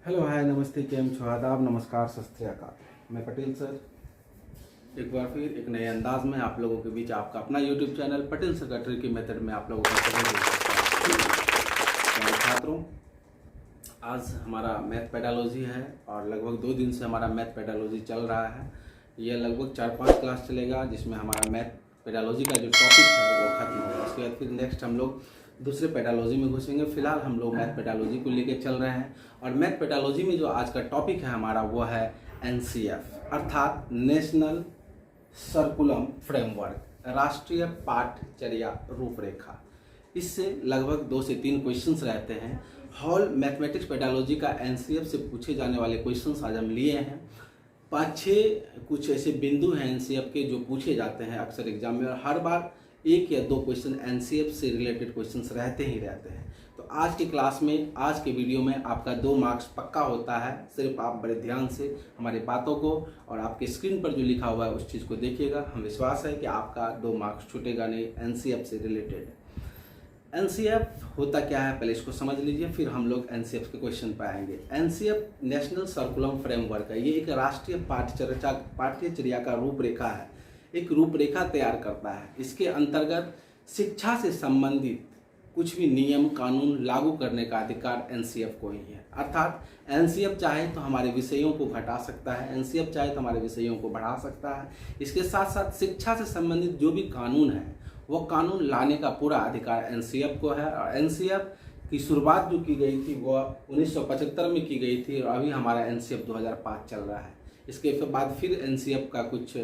Hello hi नमस्ते केम छो आदाब नमस्कार सत श्री अकाल। मैं पटेल सर एक बार फिर एक नए अंदाज में आप लोगों के बीच आपका अपना यूट्यूब चैनल पटेल सर का ट्रिकी मेथड में आप लोगों का छात्रों, आज हमारा मैथ पेडालॉजी है और लगभग 2 दिन से हमारा मैथ पेडालॉजी चल रहा है। यह लगभग 4-5 क्लास चलेगा जिसमें हमारा मैथ पेडालॉजी का जो टॉपिक है वो खत्म होगा। उसके बाद फिर नेक्स्ट हम लोग दूसरे पेडालॉजी में घुसेंगे। फिलहाल हम लोग मैथ पेडालॉजी को लेकर चल रहे हैं और मैथ पेडालॉजी में जो आज का टॉपिक है हमारा वो है एनसीएफ अर्थात नेशनल सर्कुलम फ्रेमवर्क, राष्ट्रीय पाठचर्या रूपरेखा। इससे लगभग 2 से 3 क्वेश्चंस रहते हैं। हॉल मैथमेटिक्स पेडालॉजी का एनसीएफ से पूछे जाने वाले क्वेश्चंस आज हम लिए हैं। 5-6 कुछ ऐसे बिंदु हैं एनसीएफ के जो पूछे जाते हैं अक्सर एग्जाम में और हर बार 1 या 2 क्वेश्चन एनसीएफ से रिलेटेड क्वेश्चंस रहते ही रहते हैं। तो आज की क्लास में, आज के वीडियो में आपका 2 मार्क्स पक्का होता है। सिर्फ आप बड़े ध्यान से हमारी बातों को और आपके स्क्रीन पर जो लिखा हुआ है उस चीज़ को देखिएगा। हम विश्वास है कि आपका 2 मार्क्स छूटेगा नहीं एनसीएफ से रिलेटेड। एनसीएफ होता क्या है पहले इसको समझ लीजिए, फिर हम लोग एनसीएफ के क्वेश्चन पर आएंगे। एनसीएफ नेशनल सर्कुलम फ्रेमवर्क है। ये एक राष्ट्रीय पाठ्यचर्या का रूपरेखा है, एक रूपरेखा तैयार करता है। इसके अंतर्गत शिक्षा से संबंधित कुछ भी नियम कानून लागू करने का अधिकार एनसीएफ को ही है। अर्थात एनसीएफ चाहे तो हमारे विषयों को घटा सकता है, एनसीएफ चाहे तो हमारे विषयों को बढ़ा सकता है। इसके साथ साथ शिक्षा से संबंधित जो भी कानून है वो कानून लाने का पूरा अधिकार एनसीएफ को है। और एनसीएफ की शुरुआत जो की गई थी वो 1975 में की गई थी और अभी हमारा एनसीएफ 2005 चल रहा है। इसके बाद फिर एनसीएफ का कुछ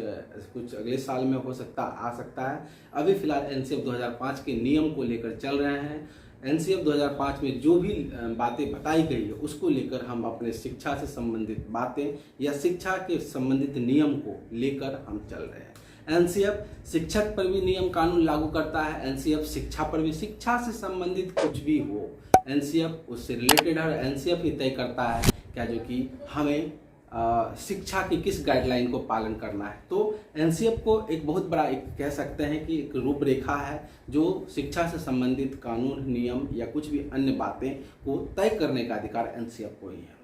अगले साल में आ सकता है। अभी फिलहाल एनसीएफ 2005 के नियम को लेकर चल रहे हैं। एनसीएफ 2005 में जो भी बातें बताई गई है उसको लेकर हम अपने शिक्षा से संबंधित बातें या शिक्षा के संबंधित नियम को लेकर हम चल रहे हैं। एनसीएफ शिक्षक पर भी नियम कानून लागू करता है। एनसीएफ शिक्षा पर भी, शिक्षा से संबंधित कुछ भी हो एनसीएफ उससे रिलेटेड है। एनसीएफ ही तय करता है क्या जो कि हमें शिक्षा की किस गाइडलाइन को पालन करना है। तो एनसीएफ को एक बहुत बड़ा कह सकते हैं कि एक रूपरेखा है जो शिक्षा से संबंधित कानून नियम या कुछ भी अन्य बातें को तय करने का अधिकार एनसीएफ को ही है।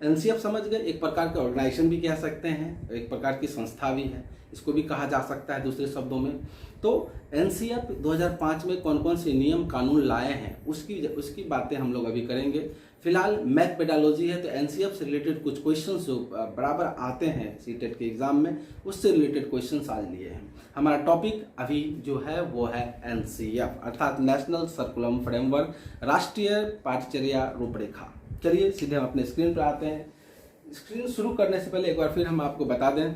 एनसीएफ समझ गए, एक प्रकार का ऑर्गेनाइजेशन भी कह सकते हैं, एक प्रकार की संस्था भी है, इसको भी कहा जा सकता है दूसरे शब्दों में। तो एनसीएफ 2005 में कौन कौन से नियम कानून लाए हैं उसकी बातें हम लोग अभी करेंगे। फिलहाल मैथ पेडालॉजी है तो एनसीएफ से रिलेटेड कुछ क्वेश्चंस जो बराबर आते हैं सीटेट के एग्जाम में उससे रिलेटेड क्वेश्चंस आज लिए हैं। हमारा टॉपिक अभी जो है वो है एनसीएफ अर्थात नेशनल सर्कुलम फ्रेमवर्क, राष्ट्रीय पाठचर्या रूपरेखा। चलिए सीधे हम अपने स्क्रीन पर आते हैं। स्क्रीन शुरू करने से पहले एक बार फिर हम आपको बता दें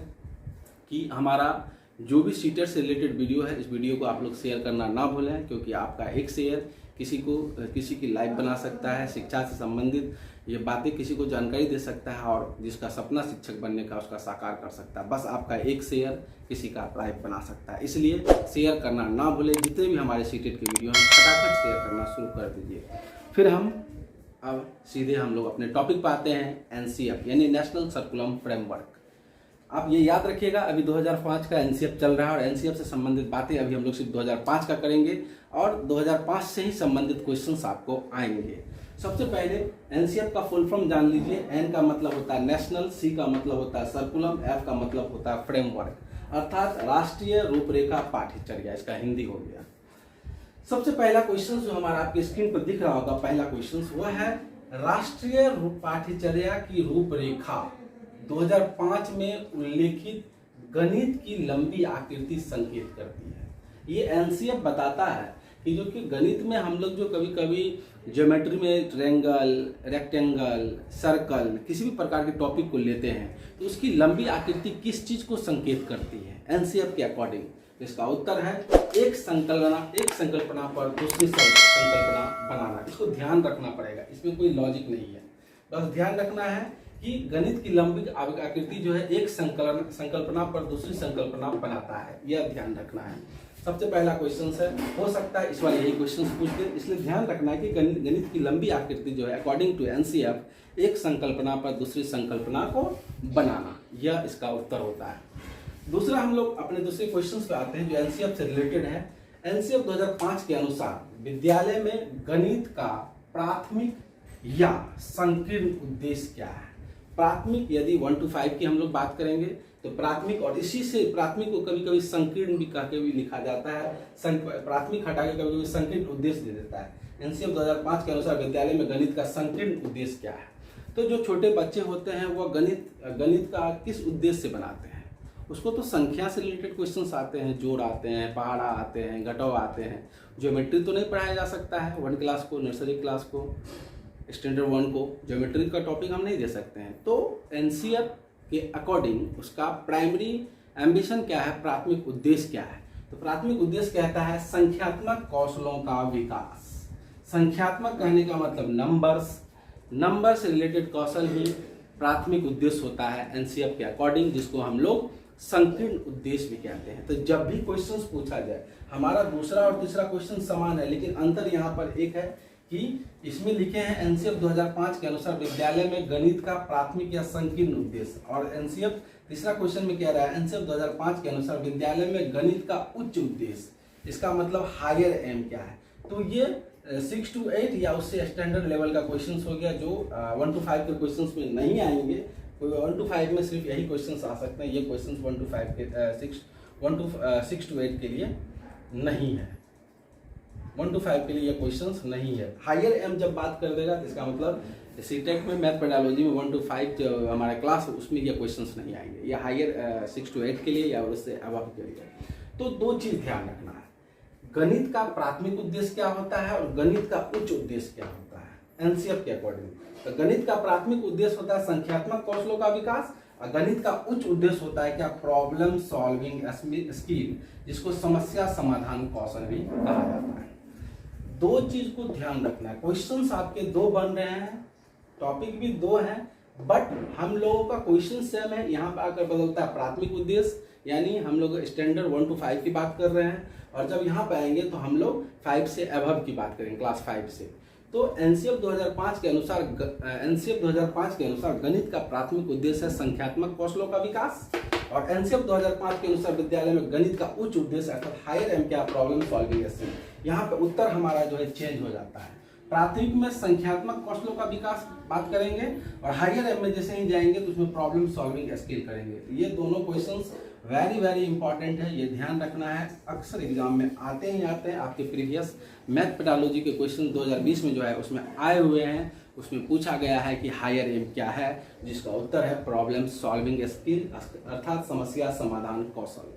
कि हमारा जो भी सीटेट से रिलेटेड वीडियो है इस वीडियो को आप लोग शेयर करना ना भूलें, क्योंकि आपका एक शेयर किसी की लाइफ बना सकता है। शिक्षा से संबंधित ये बातें किसी को जानकारी दे सकता है और जिसका सपना शिक्षक बनने का उसका साकार कर सकता है। बस आपका एक शेयर किसी का लाइफ बना सकता है, इसलिए शेयर करना ना भूलें। जितने भी हमारे सीटेट के वीडियो हैं फटाफट शेयर करना शुरू कर दीजिए। फिर अब सीधे हम लोग अपने टॉपिक पर आते हैं, एनसीएफ यानी नेशनल सर्कुलम फ्रेमवर्क। आप ये याद रखिएगा अभी 2005 का एनसीएफ चल रहा है और एनसीएफ से संबंधित बातें अभी हम लोग सिर्फ 2005 का करेंगे और 2005 से ही संबंधित क्वेश्चंस आपको आएंगे। सबसे पहले एनसीएफ का फुल फॉर्म जान लीजिए। एन का मतलब होता है नेशनल, सी का मतलब होता है सर्कुलम, एफ का मतलब होता है फ्रेमवर्क अर्थात राष्ट्रीय रूपरेखा पाठ्यचर्या, इसका हिंदी हो गया। सबसे पहला क्वेश्चन जो हमारा आपके स्क्रीन पर दिख रहा होगा, पहला क्वेश्चन वह है राष्ट्रीय पाठ्यचर्या की रूपरेखा 2005 में उल्लेखित गणित की लंबी आकृति संकेत करती है। ये एनसीएफ बताता है कि जो कि गणित में हम लोग जो कभी कभी ज्योमेट्री में ट्रायंगल, रेक्टेंगल, सर्कल किसी भी प्रकार के टॉपिक को लेते हैं तो उसकी लंबी आकृति किस चीज को संकेत करती है एनसीएफ के अकॉर्डिंग। इसका उत्तर है एक संकल्पना पर दूसरी संकल्पना बनाना। इसको ध्यान रखना पड़ेगा, इसमें कोई लॉजिक नहीं है, बस ध्यान रखना है कि गणित की लंबी आकृति जो है एक संकल्पना पर दूसरी संकल्पना बनाता है, यह ध्यान रखना है। सबसे पहला क्वेश्चन है, हो सकता है इस वाले यही क्वेश्चन पूछते, इसलिए ध्यान रखना है कि गणित की लंबी आकृति जो है अकॉर्डिंग टू एनसीएफ एक संकल्पना पर दूसरी संकल्पना को बनाना, यह इसका उत्तर होता है। दूसरा हम लोग अपने दूसरे क्वेश्चन पे आते हैं जो एनसीएफ से रिलेटेड है। एनसीएफ 2005 के अनुसार विद्यालय में गणित का प्राथमिक या संकीर्ण उद्देश्य क्या है। प्राथमिक यदि 1 to 5 की हम लोग बात करेंगे तो प्राथमिक, और इसी से प्राथमिक को कभी कभी संकीर्ण भी कह के भी लिखा जाता है, प्राथमिक हटा के कभी कभी संकीर्ण उद्देश्य दे देता है। एनसीएफ 2005 के अनुसार विद्यालय में गणित का संकीर्ण उद्देश्य क्या है। तो जो छोटे बच्चे होते हैं वह गणित का किस उद्देश्य से बनाते हैं, उसको तो संख्या से रिलेटेड क्वेश्चंस आते हैं, जोड़ आते हैं, पहाड़ा आते हैं, घटाव आते हैं। ज्योमेट्री तो नहीं पढ़ाया जा सकता है 1 क्लास को, नर्सरी क्लास को, स्टैंडर्ड 1 को ज्योमेट्री का टॉपिक हम नहीं दे सकते हैं। तो एनसीएफ के अकॉर्डिंग उसका प्राइमरी एम्बिशन क्या है, प्राथमिक उद्देश्य क्या है। तो प्राथमिक उद्देश्य कहता है संख्यात्मक कौशलों का विकास। संख्यात्मक कहने का मतलब नंबर से रिलेटेड कौशल ही प्राथमिक उद्देश्य होता है एनसीएफ के अकॉर्डिंग, जिसको हम लोग संकीर्ण उद्देश्य भी कहते हैं। तो जब भी क्वेश्चंस पूछा जाए, हमारा दूसरा और तीसरा क्वेश्चन समान है, लेकिन अंतर यहाँ पर एक है कि इसमें लिखे हैं एनसीएफ 2005 के अनुसार विद्यालय में गणित का प्राथमिक या संकीर्ण उद्देश्य, और एनसीएफ तीसरा क्वेश्चन में कह रहा है एनसीएफ 2005 के अनुसार विद्यालय में गणित का उच्च उद्देश्य, इसका मतलब हायर एम क्या है। तो ये 6 to 8 या उससे स्टैंडर्ड लेवल का क्वेश्चन हो गया, जो 1 to 5 के क्वेश्चन में नहीं आएंगे। 1 to 5 में सिर्फ यही क्वेश्चन आ सकते हैं, ये क्वेश्चन 1 to 5 के 6 to 8 के लिए नहीं है, 1 to 5 के लिए ये क्वेश्चंस नहीं है। हायर एम जब बात कर देगा तो इसका मतलब सीटेट में मैथ पेडालॉजी में 1 to 5 जो हमारा क्लास है उसमें ये क्वेश्चंस नहीं आएंगे, ये हायर 6 to 8 के लिए या उससे अबव के लिए। तो दो चीज ध्यान रखना है, गणित का प्राथमिक उद्देश्य क्या होता है और गणित का उच्च उद्देश्य क्या होता है एनसीएफ के अकॉर्डिंग। तो गणित का प्राथमिक उद्देश्य होता है संख्यात्मक कौशलों का विकास, और गणित का उच्च उद्देश्य होता है क्या, प्रॉब्लम सॉल्विंग स्किल, जिसको समस्या समाधान कौशल भी कहा जाता है। दो चीज को ध्यान रखना है, क्वेश्चंस आपके दो बन रहे हैं, टॉपिक भी दो हैं, बट हम लोगों का क्वेश्चन सेम है। यहाँ पर आकर बदलता है प्राथमिक उद्देश्य, यानी हम लोग स्टैंडर्ड 1 to 5 की बात कर रहे हैं, और जब यहाँ पे आएंगे तो हम लोग 5 से अबव की बात करेंगे, क्लास 5 से। तो एनसीएफ 2005 के अनुसार गणित का प्राथमिक उद्देश्य है संख्यात्मक कौशलों का विकास, और एनसीएफ 2005 के अनुसार विद्यालय में गणित का उच्च उद्देश्य अर्थात हायर एम क्या, प्रॉब्लम सॉल्विंग स्किल। यहाँ पे उत्तर हमारा जो है चेंज हो जाता है, प्राथमिक में संख्यात्मक कौशलों का विकास बात करेंगे, और हायर एम में जैसे ही जाएंगे तो उसमें प्रॉब्लम सॉल्विंग स्किल करेंगे। ये दोनों क्वेश्चंस वेरी इंपॉर्टेंट है, ये ध्यान रखना है, अक्सर एग्जाम में आते हैं। आपके प्रीवियस मैथ पेडालॉजी के क्वेश्चन 2020 में जो है उसमें आए हुए हैं, उसमें पूछा गया है कि हायर एम क्या है, जिसका उत्तर है प्रॉब्लम सॉल्विंग स्किल अर्थात समस्या समाधान कौशल।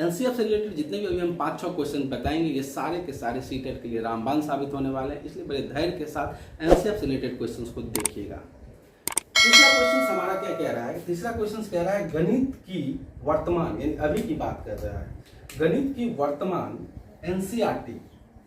एनसीएफ से रिलेटेड जितने भी अभी हम 5-6 क्वेश्चन बताएंगे, ये सारे के सारे सीटेट के लिए रामबाण साबित होने वाले हैं, इसलिए बड़े धैर्य के साथ एनसीएफ से रिलेटेड क्वेश्चंस को देखिएगा। तीसरा क्वेश्चन हमारा क्या कह रहा है, तीसरा क्वेश्चन कह रहा है गणित की वर्तमान, यानी अभी की बात कर रहा है, गणित की वर्तमान एनसीईआरटी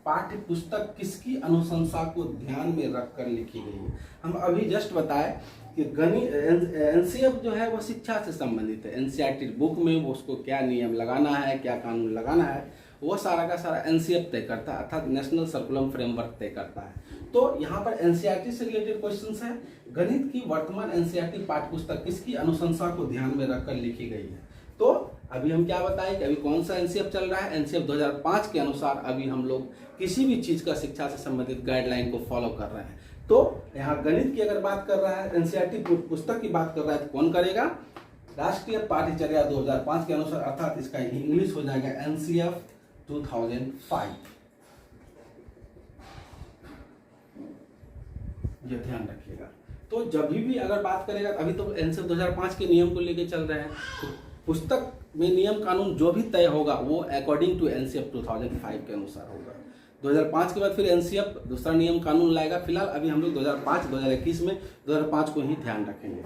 पाठ्य पुस्तक किसकी अनुशंसा को ध्यान में रखकर लिखी गई है। हम अभी जस्ट बताए कि गणित एनसीएफ जो है वो शिक्षा से संबंधित है, एनसीईआरटी बुक में वो उसको क्या नियम लगाना है, क्या कानून लगाना है, वो सारा का सारा एनसीएफ तय करता है, अर्थात नेशनल सर्कुलम फ्रेमवर्क तय करता है। तो यहाँ पर एनसीईआरटी से रिलेटेड क्वेश्चंस है, गणित की वर्तमान एनसीईआरटी पाठ्यपुस्तक किसकी अनुशंसा को ध्यान में रखकर लिखी गई है। तो अभी हम क्या बताएं कि अभी कौन सा एनसीएफ चल रहा है, एनसीएफ 2005 के अनुसार अभी हम लोग किसी भी चीज का शिक्षा से संबंधित गाइडलाइन को फॉलो कर रहे हैं। तो यहाँ गणित की अगर बात कर रहा है, एनसीईआरटी पुस्तक की बात कर रहा है, तो कौन करेगा, राष्ट्रीय पाठ्यचर्या 2005 के अनुसार, अर्थात इसका इंग्लिश हो जाएगा एनसीएफ 2005। ये ध्यान रखिएगा। तो जब भी अगर बात करेगा, अभी तो एनसीएफ 2005 के नियम को लेके चल रहे हैं, तो पुस्तक में नियम कानून जो भी तय होगा वो अकॉर्डिंग टू एनसीएफ 2005 के अनुसार होगा। 2005 के बाद फिर एनसीएफ दूसरा नियम कानून लाएगा। फिलहाल अभी हम लोग 2005-2021 में 2005 को ही ध्यान रखेंगे।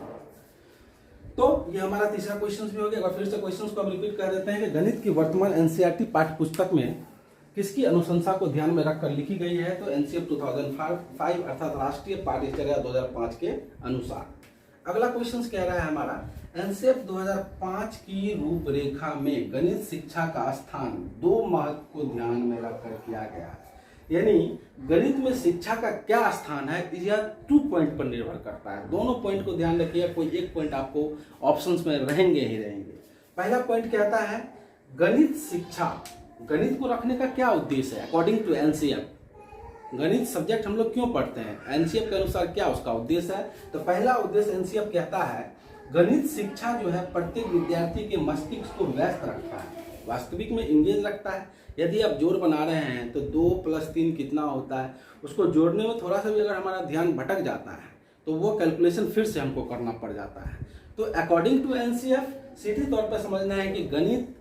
तो ये हमारा तीसरा क्वेश्चन भी हो गया। फिर से क्वेश्चन को हम रिपीट कर देते हैं कि गणित की वर्तमान एनसीईआरटी पाठ्य पुस्तक में किसकी अनुशंसा को ध्यान में रखकर लिखी गई है, तो एनसीएफ 2005 अर्थात राष्ट्रीय पाठ्यचर्या 2005 के अनुसार। अगला क्वेश्चन कह रहा है हमारा, एनसीएफ 2005 की रूपरेखा में गणित शिक्षा का स्थान 2 महत्व को ध्यान में रखकर किया गया है। यानी गणित में शिक्षा का क्या स्थान है, यह 2 पॉइंट पर निर्भर करता है। दोनों पॉइंट को ध्यान रखिए, कोई एक पॉइंट आपको ऑप्शंस में रहेंगे ही रहेंगे। पहला पॉइंट कहता है गणित शिक्षा, गणित को रखने का क्या उद्देश्य है अकॉर्डिंग टू एनसीएफ। गणित सब्जेक्ट हम लोग क्यों पढ़ते हैं, एनसीएफ के अनुसार क्या उसका उद्देश्य है। तो पहला उद्देश्य एनसीएफ कहता है गणित शिक्षा जो है प्रत्येक विद्यार्थी के मस्तिष्क को व्यस्त रखता है, वास्तविक में इंगेज रखता है। यदि आप जोड़ बना रहे हैं तो 2 + 3 कितना होता है, उसको जोड़ने में थोड़ा सा भी अगर हमारा ध्यान भटक जाता है तो वो कैलकुलेशन फिर से हमको करना पड़ जाता है। तो अकॉर्डिंग टू एनसीएफ सीधे तौर पर समझना है कि गणित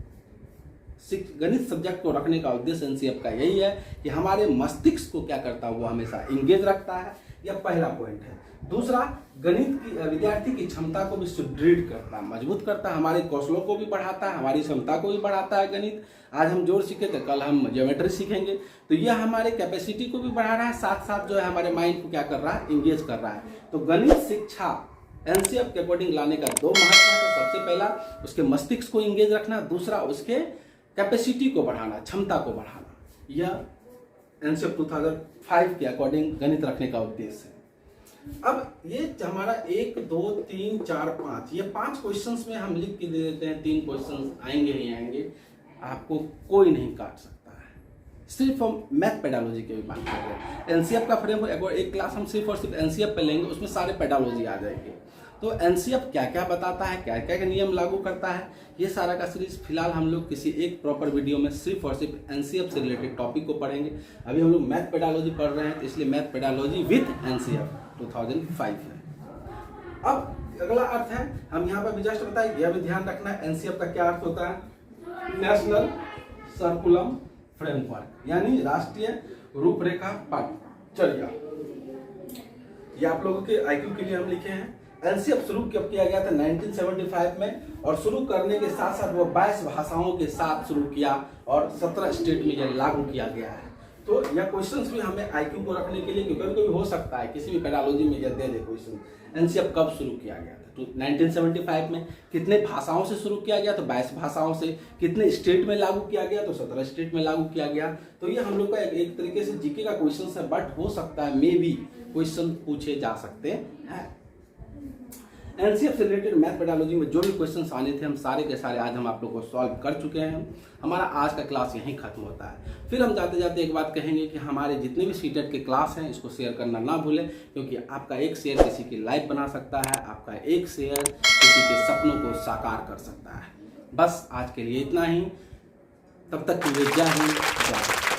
सब्जेक्ट को रखने का उद्देश्य एनसीएफ का यही है कि हमारे मस्तिष्क को क्या करता है, वो हमेशा इंगेज रखता है। यह पहला पॉइंट है। दूसरा, गणित की विद्यार्थी की क्षमता को भी सुदृढ़ करता है, मजबूत करता है, हमारे कौशलों को भी बढ़ाता है, हमारी क्षमता को भी बढ़ाता है। गणित आज हम जोड़ सीखे तो कल हम ज्योमेट्री सीखेंगे, तो यह हमारे कैपेसिटी को भी बढ़ा रहा है, साथ साथ जो है हमारे माइंड को क्या कर रहा है, इंगेज कर रहा है। तो गणित शिक्षा एनसीएफ के अकॉर्डिंग लाने का 2 महत्व है। तो सबसे पहला उसके मस्तिष्क को इंगेज रखना, दूसरा उसके कैपेसिटी को बढ़ाना, क्षमता को बढ़ाना। यह एनसीएफ 2005 के अकॉर्डिंग गणित रखने का उद्देश्य है। अब ये हमारा 1 2 3 4 5 ये 5 क्वेश्चंस में हम लिख के दे देते हैं, 3 क्वेश्चंस आएंगे ही आएंगे, आपको कोई नहीं काट सकता है। सिर्फ हम मैथ पेडालॉजी की भी बात कर रहे हैं। एनसीएफ का फ्रेमवर्क एक क्लास हम सिर्फ और सिर्फ एनसीएफ पे लेंगे, उसमें सारे पेडालॉजी आ जाएंगे। तो एनसीएफ क्या क्या बताता है, क्या क्या नियम लागू करता है, ये सारा का सीरीज फिलहाल हम लोग किसी एक प्रॉपर वीडियो में सिर्फ और सिर्फ एनसीएफ से रिलेटेड टॉपिक को पढ़ेंगे। अभी हम लोग मैथ पेडालॉजी पढ़ रहे हैं, तो इसलिए मैथ पेडालॉजी विथ एनसीएफ 2005 है। अब अगला अर्थ है, हम यहाँ पर भी जस्ट बताएं, यह भी ध्यान रखना है एनसीएफ का क्या अर्थ होता है, नेशनल सर्कुलम फ्रेमवर्क, यानी राष्ट्रीय रूपरेखा पाठ्यचर्या। ये आप लोगों के आईक्यू के लिए हम लिखे हैं। एनसीएफ शुरू कब किया गया था, 1975 में, और शुरू करने के साथ साथ वो 22 भाषाओं के साथ शुरू किया और 17 स्टेट में यह लागू किया गया है। तो यह क्वेश्चंस भी हमें आईक्यू को रखने के लिए, क्योंकि कभी हो सकता है किसी भी पेडालॉजी में यह दे दे क्वेश्चन, एनसीएफ कब शुरू किया गया था, तो 1975 में। कितने भाषाओं से शुरू किया गया, तो 22 भाषाओं से। कितने स्टेट में लागू किया गया, तो 17 स्टेट में लागू किया गया। तो ये हम लोग का एक तरीके से जीके का क्वेश्चन है, बट हो सकता है मे बी क्वेश्चन पूछे जा सकते हैं। एनसीएफ से रिलेटेड मैथ पेडालॉजी में जो भी क्वेश्चंस आने थे, हम सारे के सारे आज हम आप लोग को सॉल्व कर चुके हैं। हमारा आज का क्लास यहीं खत्म होता है। फिर हम जाते जाते एक बात कहेंगे कि हमारे जितने भी सीटेट के क्लास हैं, इसको शेयर करना ना भूलें, क्योंकि आपका एक शेयर किसी की लाइफ बना सकता है, आपका एक शेयर किसी के सपनों को साकार कर सकता है। बस आज के लिए इतना ही, तब तक के लिए जय हिंद, जय भारत।